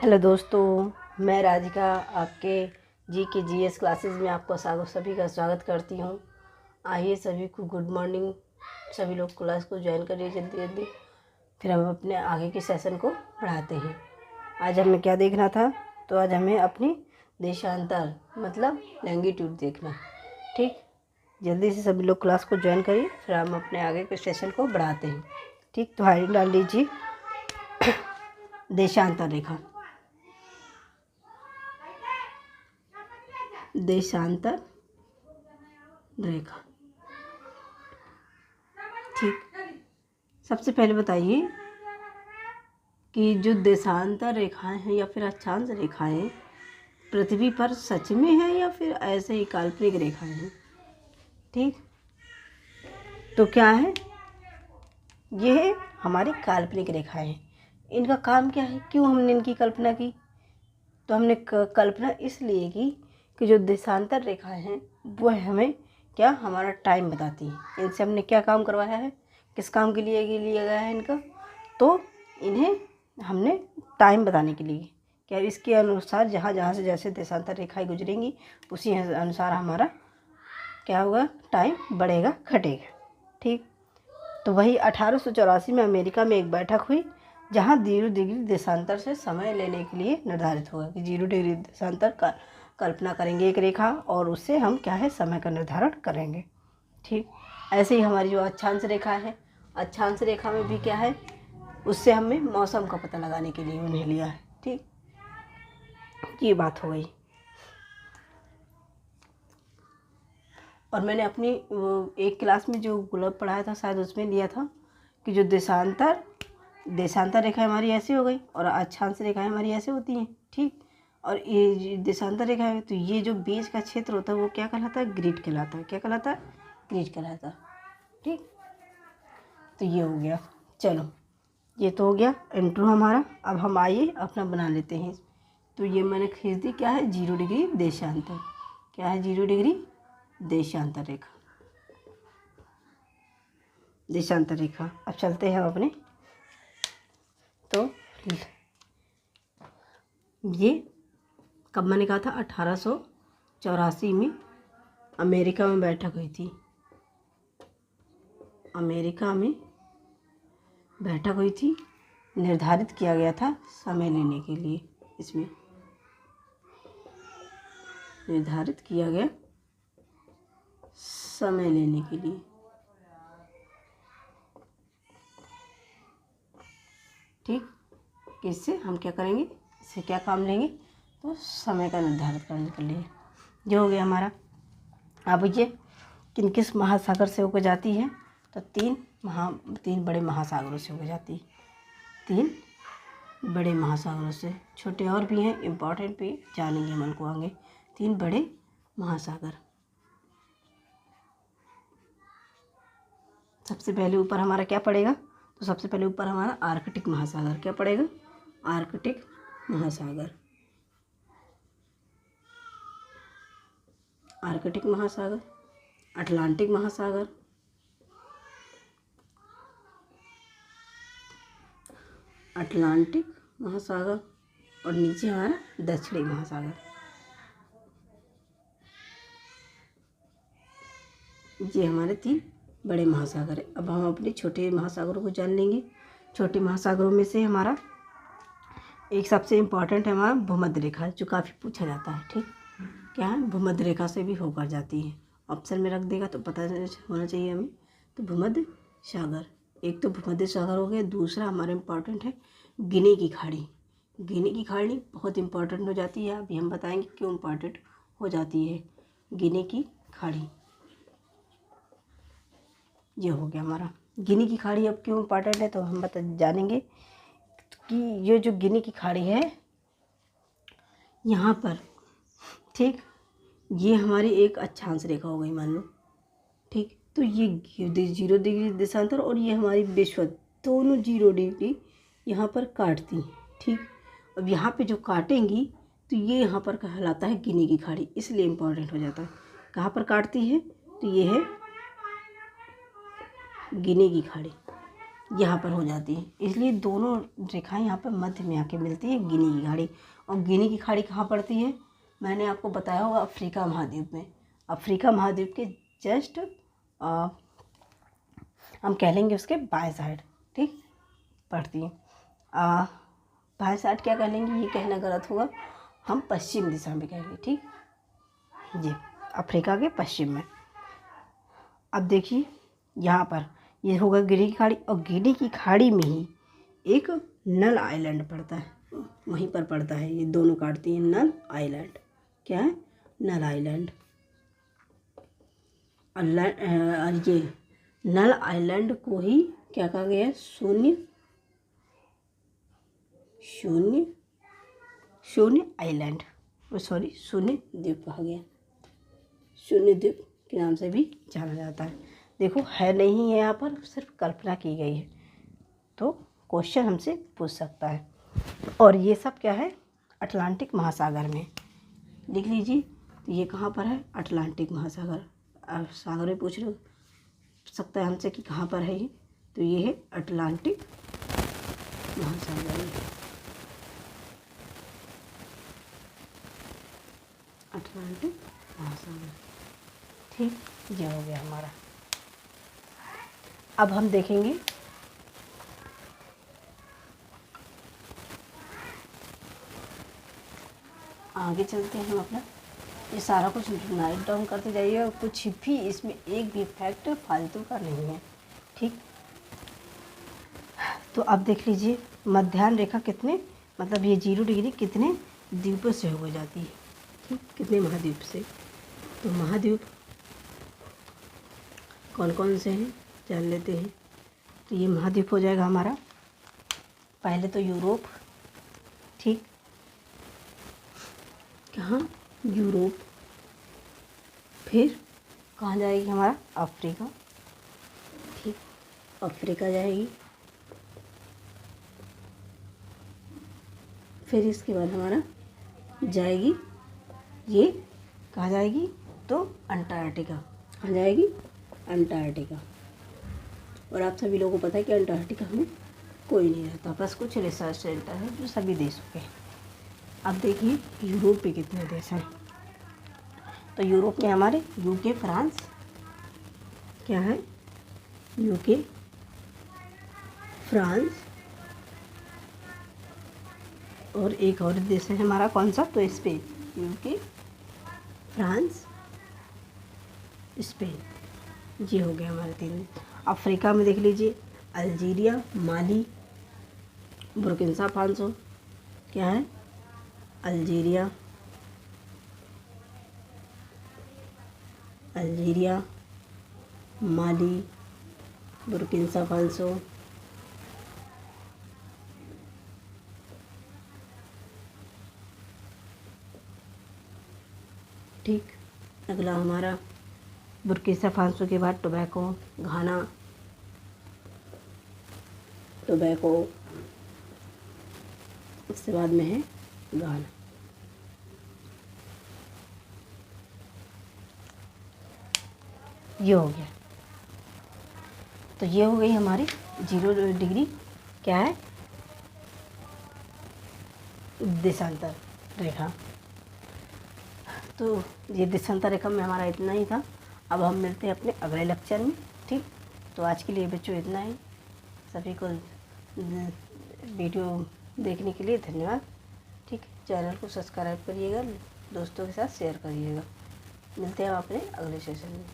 Hello दोस्तों, मैं राधिका आपके जी के जीएस क्लासेस में आपको सभी का स्वागत करती हूँ। आइए सभी को गुड मॉर्निंग। सभी लोग क्लास को ज्वाइन करिए जल्दी जल्दी, फिर हम अपने आगे के सेशन को बढ़ाते हैं। आज हमें क्या देखना था? तो आज हमें अपनी देशांतर मतलब लैंगिट्यूड देखना। ठीक, जल्दी से सभी लोग क्लास को ज्वाइन करिए, फिर हम अपने आगे के सेशन को बढ़ाते हैं। ठीक, तो हेडिंग डाल लीजिए देशांतर रेखा। देशांतर रेखा। ठीक, सबसे पहले बताइए कि जो देशांतर रेखाएं हैं या फिर अक्षांश रेखाएं पृथ्वी पर सच में है या फिर ऐसे ही काल्पनिक रेखाएं हैं। ठीक, तो क्या है? ये हमारी काल्पनिक रेखाएं हैं। इनका काम क्या है? क्यों हमने इनकी कल्पना की? तो हमने कल्पना इसलिए की कि जो देशांतर रेखाएं हैं वो हमें क्या हमारा टाइम बताती है। इनसे हमने क्या काम करवाया है, किस काम के लिए लिया गया है इनका? तो इन्हें हमने टाइम बताने के लिए क्या इसके अनुसार जहाँ जहाँ से जैसे देशांतर रेखाएं गुजरेंगी उसी अनुसार हमारा क्या होगा, टाइम बढ़ेगा घटेगा। ठीक, तो वही 1884 में अमेरिका में एक बैठक हुई जहाँ 0 डिग्री देशांतर से समय लेने के लिए निर्धारित होगा कि 0 डिग्री देशांतर का कल्पना करेंगे एक रेखा और उससे हम क्या है समय का निर्धारण करेंगे। ठीक, ऐसे ही हमारी जो अक्षांश रेखा है, अक्षांश रेखा में भी क्या है, उससे हमें मौसम का पता लगाने के लिए उन्हें लिया है। ठीक, ये बात हो गई। और मैंने अपनी एक क्लास में जो गुलाब पढ़ाया था शायद उसमें लिया था कि जो देशांतर रेखा हमारी ऐसी हो गई और अक्षांश रेखाएं हमारी ऐसे होती हैं। ठीक, और ये देशांतर रेखा है तो ये जो बीच का क्षेत्र होता है वो क्या कहलाता है? ग्रिड कहलाता है। क्या कहलाता है? ग्रिड कहलाता है। ठीक, तो ये हो गया। चलो, ये तो हो गया इंट्रो हमारा। अब हम आइए अपना बना लेते हैं। तो ये मैंने खींच दी, क्या है? 0 डिग्री देशांतर। क्या है? 0 डिग्री देशांतर रेखा। देशांतर रेखा। अब चलते हैं अपने। तो ये कब मैंने कहा था? 1884 में अमेरिका में बैठक हुई थी। अमेरिका में बैठक हुई थी, निर्धारित किया गया था समय लेने के लिए। इसमें निर्धारित किया गया समय लेने के लिए। ठीक, इससे हम क्या करेंगे, इससे क्या काम लेंगे? तो समय का निर्धारित करने के लिए। जो हो गया हमारा। अब ये किस महासागर से होकर जाती है? तो तीन बड़े महासागरों से होकर जाती है। 3 बड़े महासागरों से, छोटे और भी हैं, इम्पॉर्टेंट भी जानेंगे मन को आगे। 3 बड़े महासागर। सबसे पहले ऊपर हमारा क्या पड़ेगा? तो सबसे पहले ऊपर हमारा आर्कटिक महासागर। क्या पड़ेगा? आर्कटिक महासागर। आर्कटिक महासागर, अटलांटिक महासागर, अटलांटिक महासागर और नीचे हमारा दक्षिणी महासागर। ये हमारे 3 बड़े महासागर है। अब हम अपने छोटे महासागरों को जान लेंगे। छोटे महासागरों में से हमारा एक सबसे इम्पॉर्टेंट है हमारा भूमध्य रेखा, जो काफ़ी पूछा जाता है। ठीक, क्या है? भूमध्य रेखा से भी होकर जाती है। ऑप्शन में रख देगा तो पता होना चाहिए हमें। तो भूमध्य सागर, एक तो भूमध्य सागर हो गया। दूसरा हमारा इम्पॉर्टेंट है गिनी की खाड़ी। गिनी की खाड़ी बहुत इम्पॉर्टेंट हो जाती है। अभी हम बताएंगे क्यों इम्पॉर्टेंट हो जाती है गिनी की खाड़ी। ये हो गया हमारा गिनी की खाड़ी। अब क्यों इम्पॉर्टेंट है तो हम जानेंगे कि ये जो गिनी की खाड़ी है यहाँ पर, ठीक, ये हमारी एक अक्षांश रेखा हो गई मान लो। ठीक, तो ये 0 डिग्री देशांतर और ये हमारी विषुवत, दोनों 0 डिग्री यहाँ पर काटती हैं। ठीक, अब यहाँ पे जो काटेंगी तो ये यहाँ पर कहलाता है गिनी की खाड़ी, इसलिए इम्पोर्टेंट हो जाता है। कहाँ पर काटती है? तो ये है गिनी की खाड़ी। यहाँ पर हो जाती है, इसलिए दोनों रेखाएं यहाँ पर मध्य में आके मिलती है गिनी की खाड़ी। और गिनी की खाड़ी कहाँ पड़ती है, मैंने आपको बताया होगा अफ्रीका महाद्वीप में। अफ्रीका महाद्वीप के जस्ट हम कह लेंगे उसके बाएं साइड, ठीक, पड़ती है। बाएं साइड क्या कह लेंगे, ये कहना गलत होगा, हम पश्चिम दिशा में कहेंगे, ठीक जी, अफ्रीका के पश्चिम में। अब देखिए यहाँ पर ये होगा गिनी की खाड़ी, और गिनी की खाड़ी में ही एक नल आइलैंड पड़ता है, वहीं पर पड़ता है, ये दोनों काटती हैं नल आइलैंड। क्या है, नल आइलैंड। और ये नल आइलैंड को ही क्या कहा गया है, शून्य आइलैंड, सॉरी शून्य द्वीप कहा गया, शून्य द्वीप के नाम से भी जाना जाता है। देखो है नहीं है, यहाँ पर सिर्फ कल्पना की गई है, तो क्वेश्चन हमसे पूछ सकता है। और ये सब क्या है, अटलांटिक महासागर में, लिख लीजिए। तो ये कहाँ पर है, अटलांटिक महासागर। सागर में पूछ सकता है हमसे कि कहाँ पर है ये, तो ये है अटलांटिक महासागर। अटलांटिक महासागर, ठीक, ये हो गया हमारा। अब हम देखेंगे आगे चलते हैं हम अपना, ये सारा कुछ नोट डाउन करते जाइए, और कुछ भी इसमें एक भी फैक्ट फालतू का नहीं है, ठीक। तो अब देख लीजिए मध्याह्न रेखा कितने, मतलब ये 0 डिग्री कितने द्वीपों से हो जाती है, ठीक, कितने महाद्वीप से। तो महाद्वीप कौन कौन से हैं जान लेते हैं। तो ये महाद्वीप हो जाएगा हमारा, पहले तो यूरोप, ठीक, कहाँ, यूरोप। फिर कहाँ जाएगी हमारा, अफ्रीका, ठीक, अफ्रीका जाएगी। फिर इसके बाद हमारा जाएगी, ये कहाँ जाएगी, तो अंटार्कटिका, कहाँ जाएगी, अंटार्कटिका। और आप सभी लोगों को पता है कि अंटार्कटिका में कोई नहीं रहता, बस कुछ रिसर्च सेंटर है जो सभी देशों के। अब देखिए यूरोप पे कितने देश हैं। तो यूरोप में हमारे यूके, फ्रांस, क्या है, यूके, फ्रांस, और एक और देश है हमारा, कौन सा, तो स्पेन। यूके, फ्रांस, स्पेन, ये हो गया हमारे 3। अफ्रीका में देख लीजिए अल्जीरिया, माली, बुर्किना फासो, क्या है, अल्जीरिया, माली, बुर्किना फासो, ठीक। अगला हमारा बुर्किना फासो के बाद टोबैको, घाना, टोबैको, उसके बाद में है घाना। ये हो गया। तो ये हो गई हमारी 0 डिग्री, क्या है, देशांतर रेखा। तो ये देशांतर रेखा में हमारा इतना ही था। अब हम मिलते हैं अपने अगले लेक्चर में, ठीक। तो आज के लिए बच्चों इतना ही। सभी को वीडियो देखने के लिए धन्यवाद, ठीक। चैनल को सब्सक्राइब करिएगा, दोस्तों के साथ शेयर करिएगा। मिलते हैं अपने अगले सेशन में।